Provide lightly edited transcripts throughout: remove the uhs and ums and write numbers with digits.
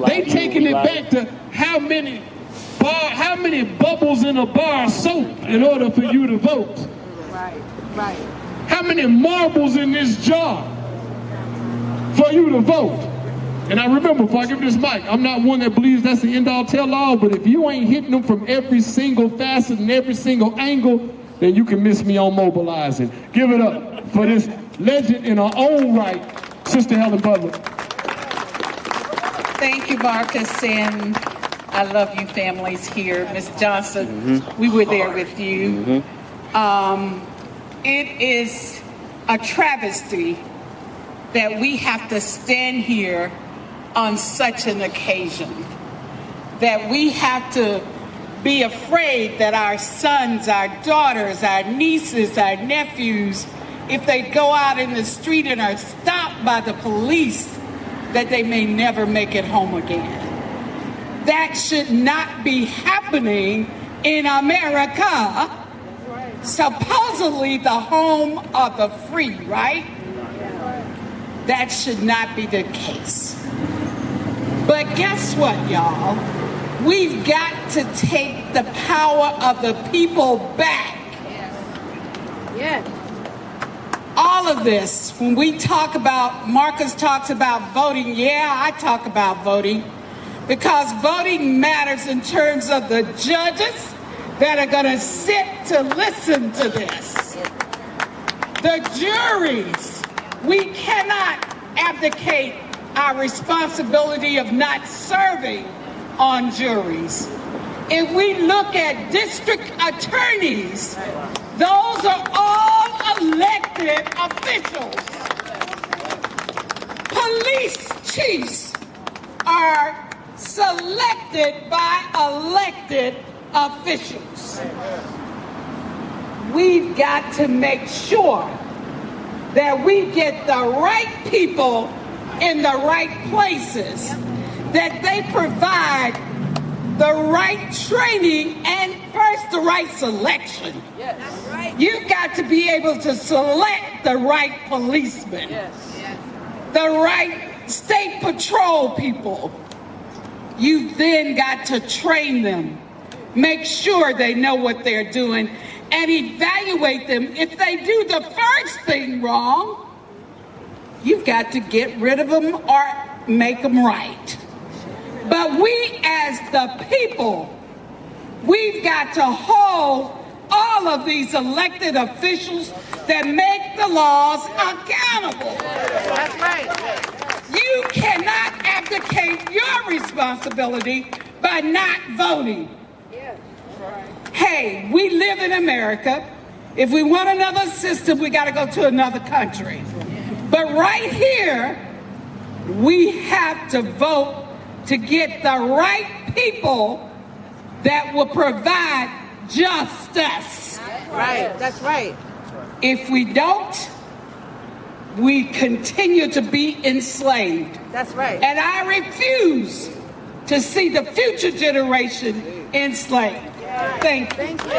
They taking it back to how many bubbles in a bar of soap in order for you to vote. Right, right. How many marbles in this jar for you to vote? And I remember, before I give this mic, I'm not one that believes that's the end-all tell-all, but if you ain't hitting them from every single facet and every single angle, then you can miss me on mobilizing. Give it up for this legend in her own right, Sister Helen Butler. Thank you, Marcus, and I love you families here. Ms. Johnson, we were there with you. It is a travesty that we have to stand here on such an occasion, that we have to be afraid that our sons, our daughters, our nieces, our nephews, if they go out in the street and are stopped by the police, that they may never make it home again. That should not be happening in America, supposedly the home of the free, right? That should not be the case. But guess what, y'all? We've got to take the power of the people back. Yes. All of this, when we talk about, Marcus talks about voting, yeah, I talk about voting, because voting matters in terms of the judges that are going to sit to listen to this. The juries, we cannot abdicate our responsibility of not serving on juries. If we look at district attorneys, those are all elected officials. Police chiefs are selected by elected officials. We've got to make sure that we get the right people in the right places, that they provide the right training and first the right selection. Yes. That's right. You've got to be able to select the right policemen, Yes. the right state patrol people. You've then got to train them, make sure they know what they're doing, and evaluate them. If they do the first thing wrong, you've got to get rid of them or make them right. But we as the people, we've got to hold all of these elected officials that make the laws accountable. That's right. You cannot abdicate your responsibility by not voting. Yes. Hey, we live in America. If we want another system, we got to go to another country. But right here, we have to vote to get the right people that will provide justice. That's right. That's right. If we don't, we continue to be enslaved. That's right. And I refuse to see the future generation enslaved. Thank you. Thank you.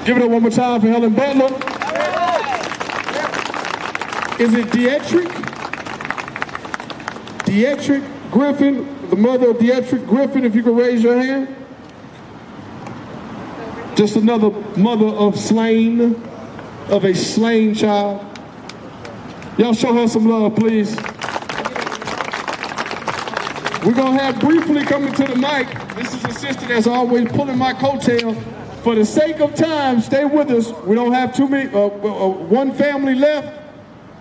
Give it up one more time for Helen Butler. Is it Dietrich Griffin, the mother of Dietrich Griffin, if you could raise your hand. Just another mother of a slain child. Y'all show her some love, please. We're gonna have briefly coming to the mic. This is a sister that's always pulling my coattail. For the sake of time, stay with us. We don't have too many, one family left.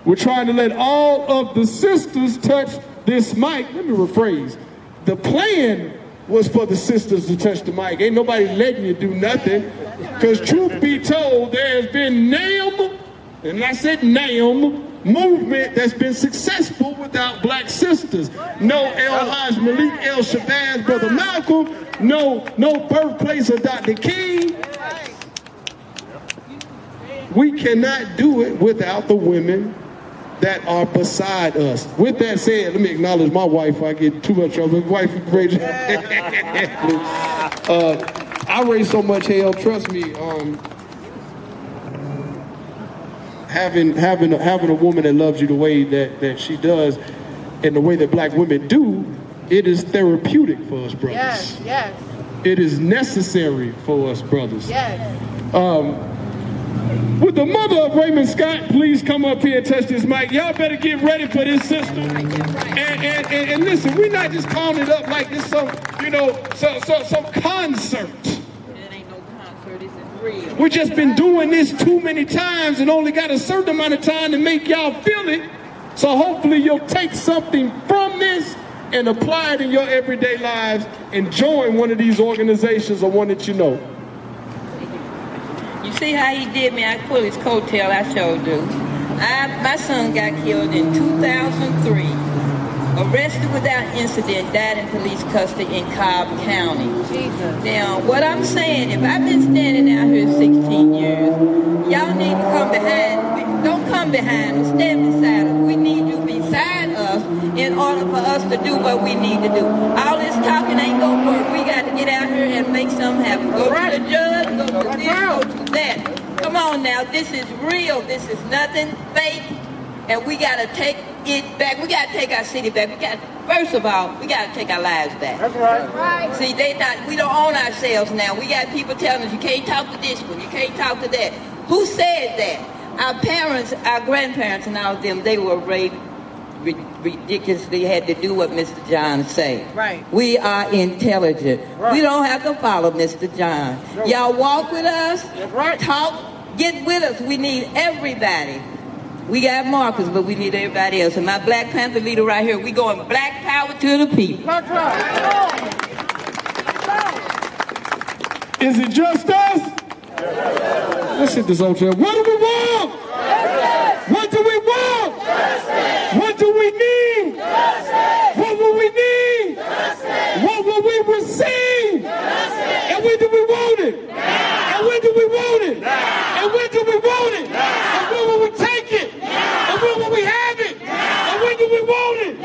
We're trying to let all of the sisters touch this mic. Let me rephrase. The plan was for the sisters to touch the mic. Ain't nobody letting you do nothing. Because truth be told, there has been and I said movement that's been successful without black sisters. No El Haj Malik El Shabazz, Brother Malcolm, no birthplace of Dr. King. We cannot do it without the women that are beside us. With that said, let me acknowledge my wife. I get too much trouble. Wife, great. I raise so much hell, trust me. having a woman that loves you the way that she does, and the way that black women do, it is therapeutic for us brothers. Yes, yes. It is necessary for us brothers. Yes. Would the mother of Raymond Scott please come up here and touch this mic? Y'all better get ready for this sister. And listen, we're not just calling it up like this some concert. It ain't no concert, it's real. We just been doing this too many times and only got a certain amount of time to make y'all feel it. So hopefully you'll take something from this and apply it in your everyday lives and join one of these organizations or one that you know. You see how he did me? I pulled his coattail, I sure do. My son got killed in 2003. Arrested without incident, died in police custody in Cobb County. Jesus. Now, what I'm saying, if I've been standing out here 16 years, y'all need to come behind. Don't come behind us, stand beside us. We need you beside us in order for us to do what we need to do. All this talking ain't gonna work. We got to get out here and make something happen. Go to the judge, go to this, go to that. Come on now, this is real. This is nothing fake. And we got to take it back. We got to take our city back. First of all, we got to take our lives back. That's right. See, we don't own ourselves now. We got people telling us, you can't talk to this one, you can't talk to that. Who said that? Our parents, our grandparents and all of them, they were raised ridiculously, had to do what Mr. John say. Right. We are intelligent. Right. We don't have to follow Mr. John. No. Y'all walk with us, right. Talk, get with us. We need everybody. We got Marcus, but we need everybody else. And my Black Panther leader right here, we going black power to the people. That's right. Is it just us? Let's hit this hotel. What do we want? What do we want? What do we need? What will we need? What will we receive? And when do we want it? And when do we want it? And when do we want it? And when will we take it? And when will we have it? And when do we want it?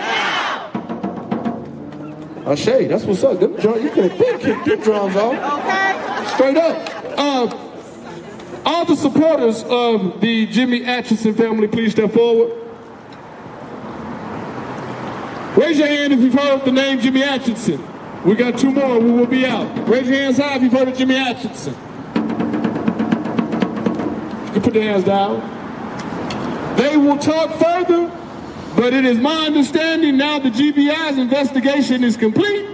Ashay, that's what's up. Them drums, you could have been kicked them drums off. Okay. Straight up. All the supporters of the Jimmy Atchison family, please step forward. Raise your hand if you've heard the name Jimmy Atchison. We got 2 more, we will be out. Raise your hands high if you've heard of Jimmy Atchison. You can put your hands down. They will talk further, but it is my understanding now the GBI's investigation is complete.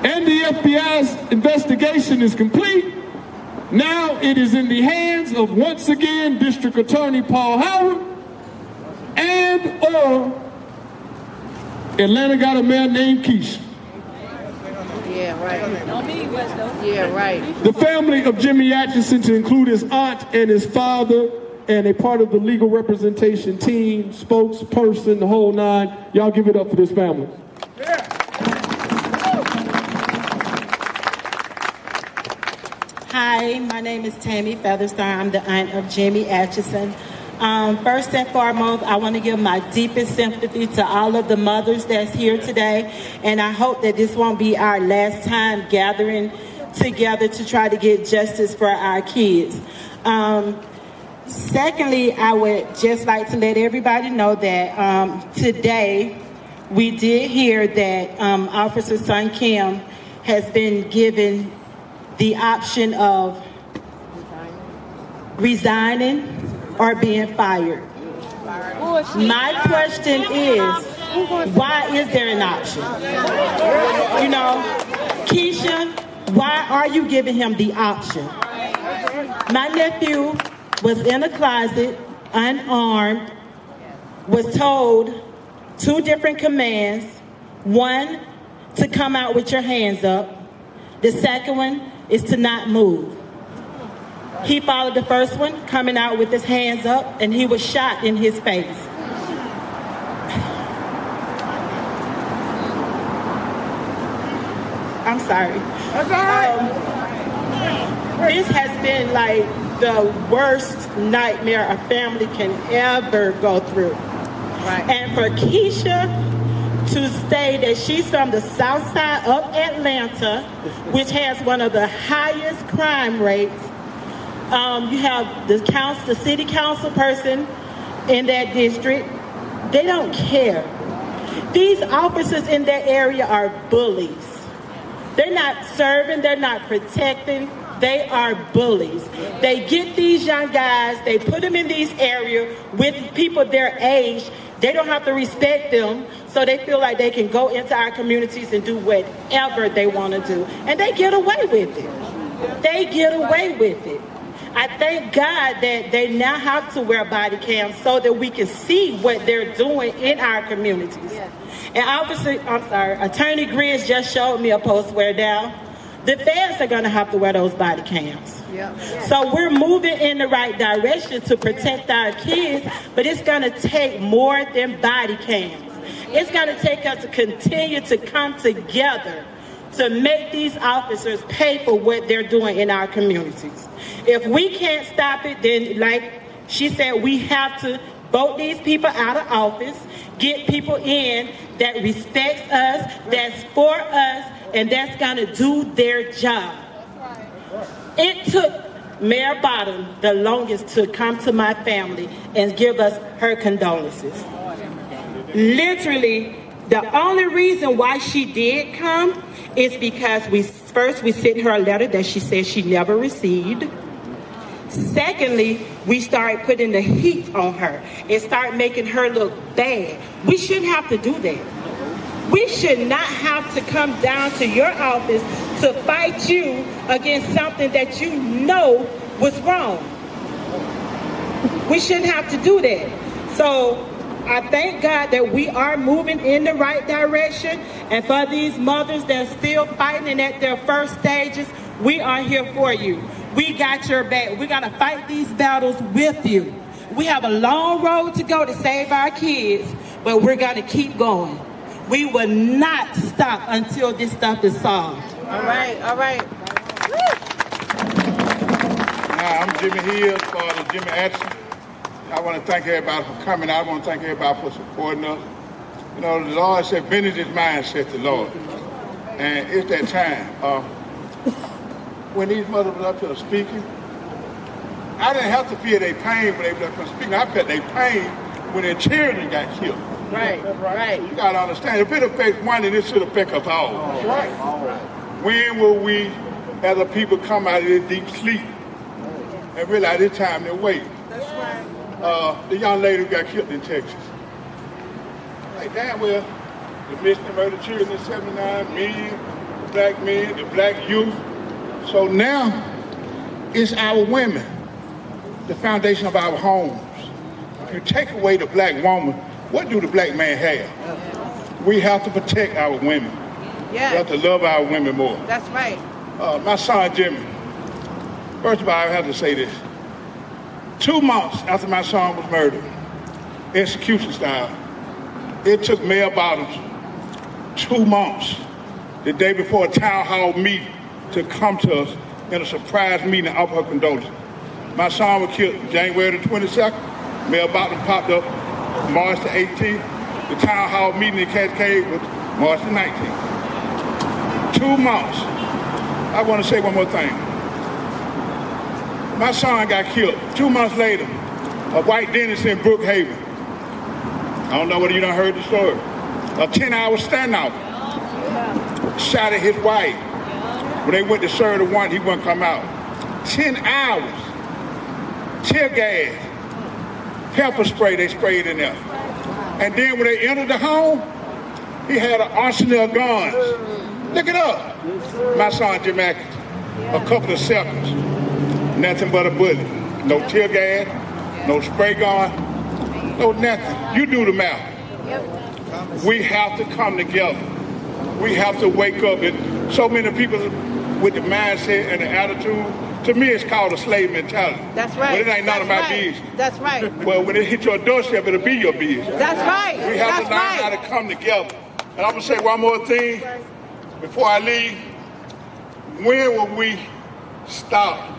And the FBI's investigation is complete. Now it is in the hands of, once again, District Attorney Paul Howard and or Atlanta got a man named Keisha. Yeah, right. Don't mean West, though. Yeah, right. The family of Jimmy Atchison, to include his aunt and his father and a part of the legal representation team, spokesperson, the whole nine. Y'all give it up for this family. Yeah. Hi, my name is Tammy Featherstone. I'm the aunt of Jimmy Atchison. First and foremost, I want to give my deepest sympathy to all of the mothers that's here today, and I hope that this won't be our last time gathering together to try to get justice for our kids. Secondly, I would just like to let everybody know that today we did hear that Officer Sun Kim has been given the option of resigning or being fired. My question is, why is there an option? You know, Keisha, why are you giving him the option? My nephew was in a closet, unarmed, was told 2 different commands. One, to come out with your hands up. The second one is to not move. He followed the first one, coming out with his hands up, and he was shot in his face. I'm sorry. That's all right. This has been like the worst nightmare a family can ever go through. Right. And for Keisha to say that she's from the south side of Atlanta, which has one of the highest crime rates, You have the city council person in that district. They don't care. These officers in that area are bullies. They're not serving, they're not protecting, they are bullies. They get these young guys, they put them in these areas with people their age. They don't have to respect them, so they feel like they can go into our communities and do whatever they want to do. And they get away with it. They get away with it. I thank God that they now have to wear body cams so that we can see what they're doing in our communities. And Attorney Grizz just showed me a post where now the feds are going to have to wear those body cams. So we're moving in the right direction to protect our kids, but it's going to take more than body cams. It's going to take us to continue to come together to make these officers pay for what they're doing in our communities. If we can't stop it, then like she said, we have to vote these people out of office, get people in that respects us, that's for us, and that's gonna do their job. It took Mayor Bottom the longest to come to my family and give us her condolences. Literally, the only reason why she did come is because we sent her a letter that she said she never received. Secondly, we started putting the heat on her and started making her look bad. We shouldn't have to do that. We should not have to come down to your office to fight you against something that you know was wrong. We shouldn't have to do that. So I thank God that we are moving in the right direction. And for these mothers that are still fighting at their first stages, we are here for you. We got your back. We're going to fight these battles with you. We have a long road to go to save our kids, but we're going to keep going. We will not stop until this stuff is solved. All right, all right. Hi, I'm Jimmy Hill for the Jimmy Action. I want to thank everybody for coming out. I want to thank everybody for supporting us. You know, the Lord said, vengeance is mine, said the Lord. And it's that time. When these mothers were up here speaking, I didn't have to feel their pain when they were up here speaking. I felt their pain when their children got killed. Right, right. You got to understand, if it affects one, then it should affect us all. That's right. When will we, as a people, come out of this deep sleep and realize it's time to wait? That's right. The young lady who got killed in Texas. Like, damn well, the mission of murder children in 79 million, black men, the black youth. So now, it's our women, the foundation of our homes. If you take away the black woman, what do the black man have? We have to protect our women. Yes. We have to love our women more. That's right. My son, Jimmy, first of all, I have to say this. 2 months after my son was murdered, execution style, it took Mayor Bottoms 2 months, the day before a town hall meeting, to come to us in a surprise meeting and offer her condolences. My son was killed January the 22nd. Mayor Bottoms popped up March the 18th. The town hall meeting in Cascade was March the 19th. 2 months. I want to say one more thing. My son got killed 2 months later. A white dentist in Brookhaven. I don't know whether you done heard the story. A 10-hour standoff. Shot at his wife. When they went to serve the warrant, he wouldn't come out. 10 hours. Tear gas. Pepper spray they sprayed in there. And then when they entered the home, he had an arsenal of guns. Look it up. My son, Jim Atkins. A couple of seconds. Nothing but a bullet. No tear gas, no spray gun, no nothing. You do the math. We have to come together. We have to wake up. And so many people with the mindset and the attitude, to me it's called a slave mentality. That's right. But it ain't none of my business. That's right. Well, when it hit your doorstep, it'll be your business. That's right. We have to learn how to come together. And I'm going to say one more thing before I leave. When will we stop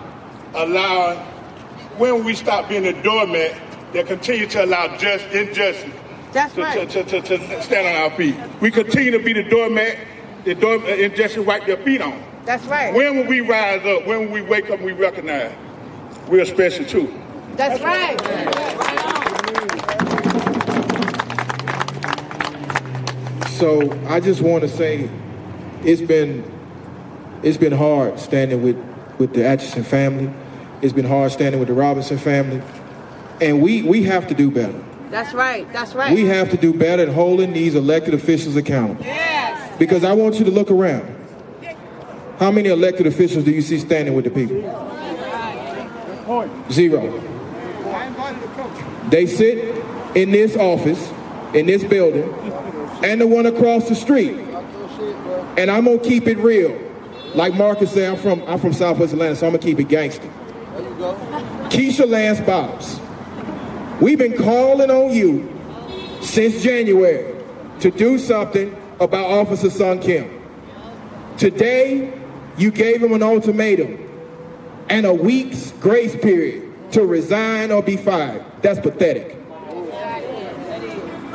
when we stop being a doormat that continue to allow injustice to stand on our feet? We continue to be the doormat that injustice wipe their feet on. That's right. When will we rise up? When will we wake up and we recognize we're special too. That's right. So I just want to say, it's been hard standing with the Atchison family. It's been hard standing with the Robinson family, and we have to do better. That's right. That's right. We have to do better at holding these elected officials accountable. Yes. Because I want you to look around. How many elected officials do you see standing with the people? Zero. They sit in this office, in this building, and the one across the street. And I'm gonna keep it real. Like Marcus said, I'm from Southwest Atlanta, so I'm gonna keep it gangster. Keisha Lance Bottoms, we've been calling on you since January to do something about Officer Sung Kim. Today, you gave him an ultimatum and a week's grace period to resign or be fired. That's pathetic.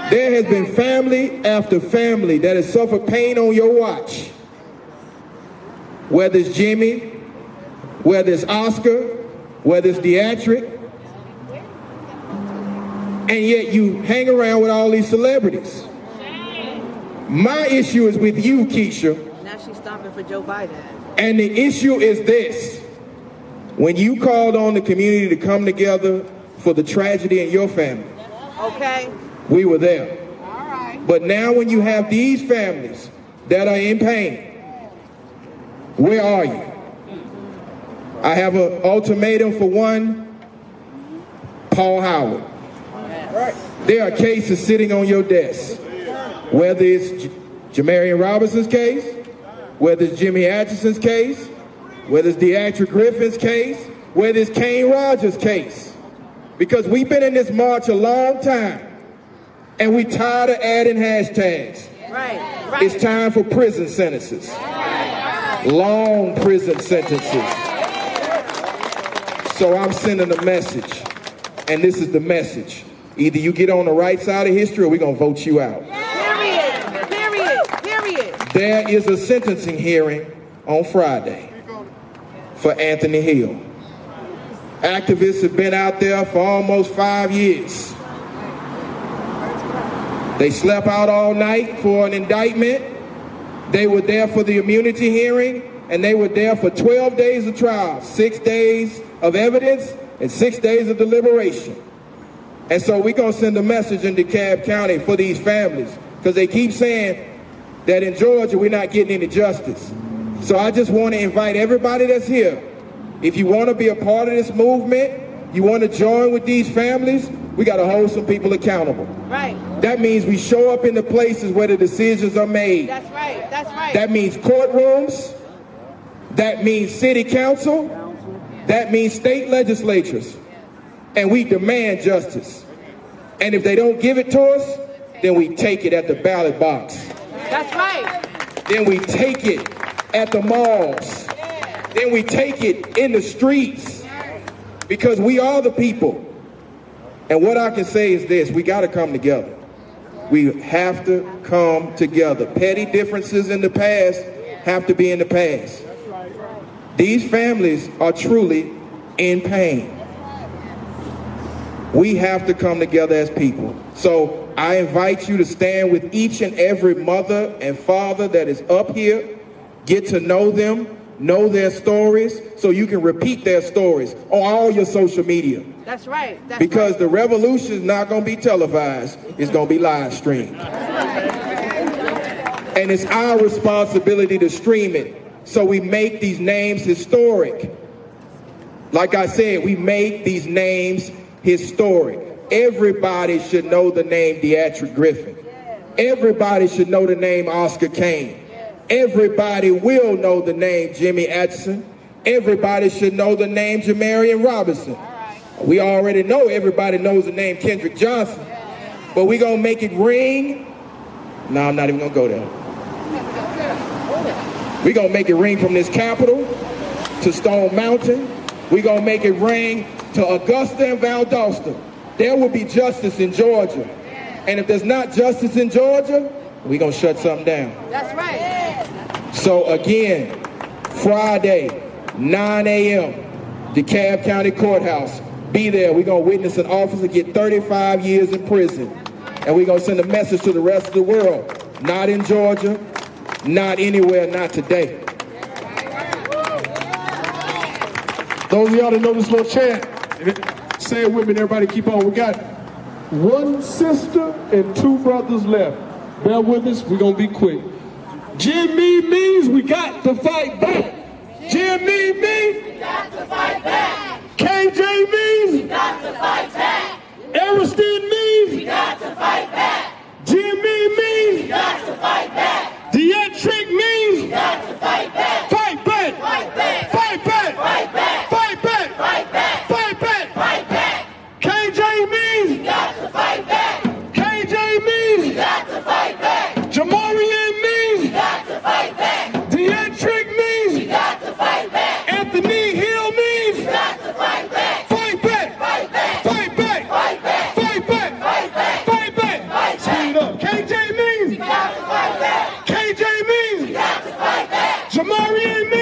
There has been family after family that has suffered pain on your watch. Whether it's Jimmy, whether it's Oscar, whether it's Dietrich, and yet you hang around with all these celebrities. My issue is with you, Keisha. Now she's stopping for Joe Biden. And the issue is this. When you called on the community to come together for the tragedy in your family, Okay. we were there. All right. But now when you have these families that are in pain, where are you? I have an ultimatum for one, Paul Howard. There are cases sitting on your desk, whether it's Jamarian Robinson's case, whether it's Jimmy Atchison's case, whether it's Deatrich Griffin's case, whether it's Kane Rogers' case. Because we've been in this march a long time, and we tired of adding hashtags. Right. Right. It's time for prison sentences. Long prison sentences. So I'm sending a message, and this is the message. Either you get on the right side of history or we're going to vote you out. Period. Period. Period. There is a sentencing hearing on Friday for Anthony Hill. Activists have been out there for almost 5 years. They slept out all night for an indictment. They were there for the immunity hearing, and they were there for 12 days of trial, 6 days of evidence, and 6 days of deliberation. And so we're going to send a message in DeKalb County for these families, because they keep saying that in Georgia we're not getting any justice. So I just want to invite everybody that's here, if you want to be a part of this movement, you want to join with these families, we got to hold some people accountable. Right. That means we show up in the places where the decisions are made. That's right. That's right. That means courtrooms. That means city council. That means state legislatures. And we demand justice. And if they don't give it to us, then we take it at the ballot box. That's right. Then we take it at the malls. Then we take it in the streets. Because we are the people. And what I can say is this, we got to come together. We have to come together. Petty differences in the past have to be in the past. These families are truly in pain. We have to come together as people. So I invite you to stand with each and every mother and father that is up here. Get to know them, know their stories, so you can repeat their stories on all your social media. That's right. That's Because right. the revolution is not going to be televised. It's going to be live streamed. And it's our responsibility to stream it. So we make these names historic. Like I said, we make these names historic. Everybody should know the name Deatrich Griffin. Everybody should know the name Oscar Kane. Everybody will know the name Jimmy Atchison. Everybody should know the name Jamarian Robinson. We already know everybody knows the name Kendrick Johnson. But we're going to make it ring. No, I'm not even going to go there. We're going to make it ring from this Capitol to Stone Mountain. We're going to make it ring to Augusta and Valdosta. There will be justice in Georgia. And if there's not justice in Georgia, we're going to shut something down. That's right. So again, Friday, 9 a.m., DeKalb County Courthouse. Be there. We're going to witness an officer get 35 years in prison. And we're going to send a message to the rest of the world. Not in Georgia, not anywhere, not today. Those of y'all that know this little chant, say it with me and everybody keep on. We got one sister and two brothers left. Bear with us, we're going to be quick. Jimmy means we got to fight back. Jimmy means we got to fight back. KJ means we got to fight back. Ariston means we got to fight back. Jimmy means we got to fight back. Dietrich means we got to fight back. Fight back. Fight back. Fight back. Fight back. Fight back. Fight back. Fight back. Fight back. KJ means we got to fight back. KJ means we got to fight back. Jamarian means we got to fight back. Dietrich means we got to fight back. Anthony Hill means we got to fight back. Fight back. Fight back. Fight back. Fight back. Fight back. Fight back. Fight back. Speed up. KJ means we got to fight back. KJ means we got to fight back. Jamarian means